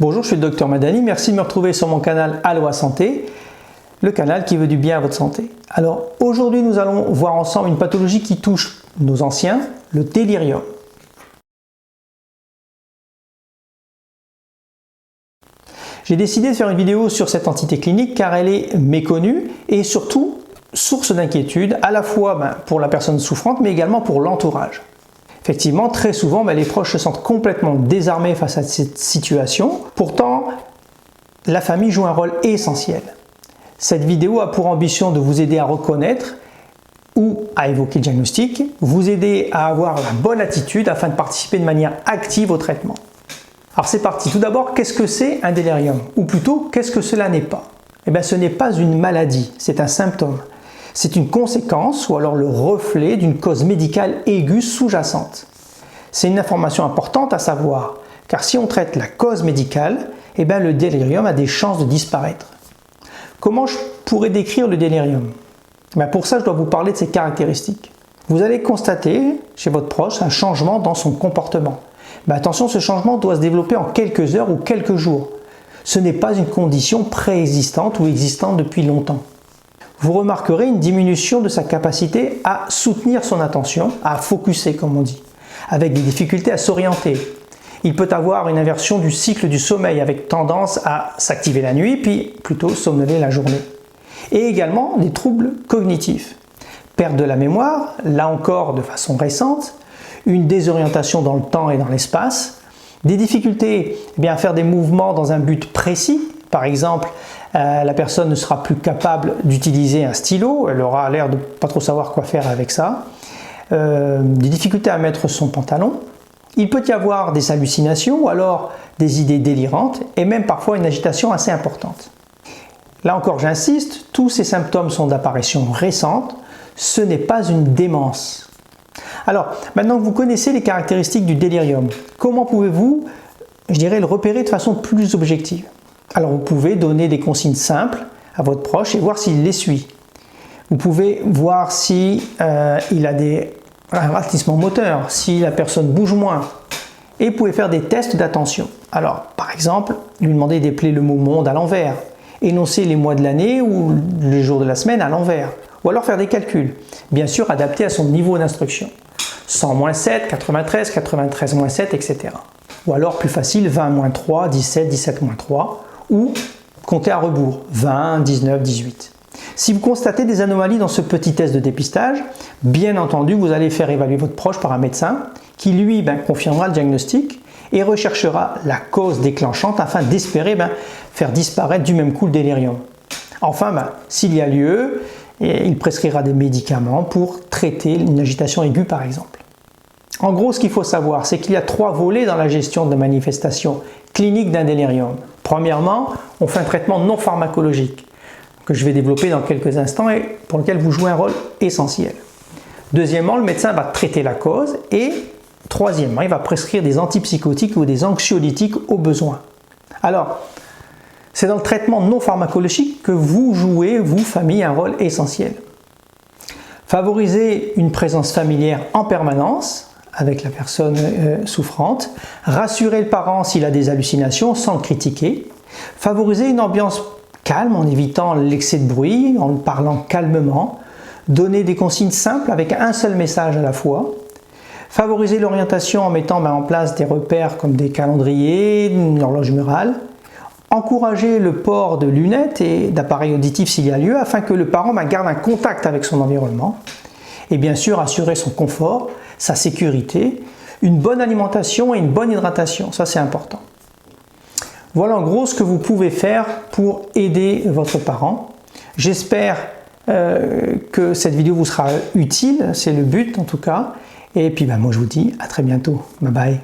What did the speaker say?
Bonjour, je suis le docteur Madani, merci de me retrouver sur mon canal Aloha Santé, le canal qui veut du bien à votre santé. Alors aujourd'hui nous allons voir ensemble une pathologie qui touche nos anciens, le délirium. J'ai décidé de faire une vidéo sur cette entité clinique car elle est méconnue et surtout source d'inquiétude à la fois pour la personne souffrante mais également pour l'entourage. Effectivement, très souvent, les proches se sentent complètement désarmés face à cette situation. Pourtant, la famille joue un rôle essentiel. Cette vidéo a pour ambition de vous aider à reconnaître ou à évoquer le diagnostic, vous aider à avoir la bonne attitude afin de participer de manière active au traitement. Alors c'est parti. Tout d'abord, qu'est-ce que c'est un délirium? Ou plutôt, qu'est-ce que cela n'est pas? Eh bien, ce n'est pas une maladie, c'est un symptôme. C'est une conséquence ou alors le reflet d'une cause médicale aiguë sous-jacente. C'est une information importante à savoir, car si on traite la cause médicale, eh bien le délirium a des chances de disparaître. Comment je pourrais décrire le délirium? Pour ça, je dois vous parler de ses caractéristiques. Vous allez constater chez votre proche un changement dans son comportement. Attention, ce changement doit se développer en quelques heures ou quelques jours. Ce n'est pas une condition préexistante ou existante depuis longtemps. Vous remarquerez une diminution de sa capacité à soutenir son attention, à focuser comme on dit, avec des difficultés à s'orienter. Il peut avoir une inversion du cycle du sommeil avec tendance à s'activer la nuit puis plutôt somnoler la journée. Et également des troubles cognitifs. Perte de la mémoire, là encore de façon récente, une désorientation dans le temps et dans l'espace, des difficultés à faire des mouvements dans un but précis. Par exemple, la personne ne sera plus capable d'utiliser un stylo, elle aura l'air de ne pas trop savoir quoi faire avec ça. Des difficultés à mettre son pantalon. Il peut y avoir des hallucinations ou alors des idées délirantes et même parfois une agitation assez importante. Là encore, j'insiste, tous ces symptômes sont d'apparition récente, ce n'est pas une démence. Alors, maintenant que vous connaissez les caractéristiques du délirium, comment pouvez-vous, le repérer de façon plus objective? Alors vous pouvez donner des consignes simples à votre proche et voir s'il les suit. Vous pouvez voir si il a des ralentissements moteurs, si la personne bouge moins. Et vous pouvez faire des tests d'attention. Alors par exemple, lui demander d'épeler le mot monde à l'envers, énoncer les mois de l'année ou les jours de la semaine à l'envers. Ou alors faire des calculs, bien sûr adaptés à son niveau d'instruction. 100-7, 93, 93-7, etc. Ou alors plus facile, 20-3, 17, 17-3. Ou compter à rebours, 20, 19, 18. Si vous constatez des anomalies dans ce petit test de dépistage, bien entendu, vous allez faire évaluer votre proche par un médecin qui lui confirmera le diagnostic et recherchera la cause déclenchante afin d'espérer faire disparaître du même coup le délirium. Enfin, s'il y a lieu, il prescrira des médicaments pour traiter une agitation aiguë par exemple. En gros, ce qu'il faut savoir, c'est qu'il y a 3 volets dans la gestion de manifestations cliniques d'un délirium. Premièrement, on fait un traitement non pharmacologique que je vais développer dans quelques instants et pour lequel vous jouez un rôle essentiel. Deuxièmement, le médecin va traiter la cause et troisièmement, il va prescrire des antipsychotiques ou des anxiolytiques au besoin. Alors, c'est dans le traitement non pharmacologique que vous jouez, vous, famille, un rôle essentiel. Favorisez une présence familière en permanence avec la personne souffrante, rassurer le parent s'il a des hallucinations sans le critiquer, favoriser une ambiance calme en évitant l'excès de bruit, en parlant calmement, donner des consignes simples avec un seul message à la fois, favoriser l'orientation en mettant en place des repères comme des calendriers, une horloge murale, encourager le port de lunettes et d'appareils auditifs s'il y a lieu afin que le parent garde un contact avec son environnement et bien sûr assurer son confort, sa sécurité, une bonne alimentation et une bonne hydratation, ça c'est important. Voilà en gros ce que vous pouvez faire pour aider votre parent. J'espère que cette vidéo vous sera utile, c'est le but en tout cas. Et puis moi je vous dis à très bientôt. Bye bye.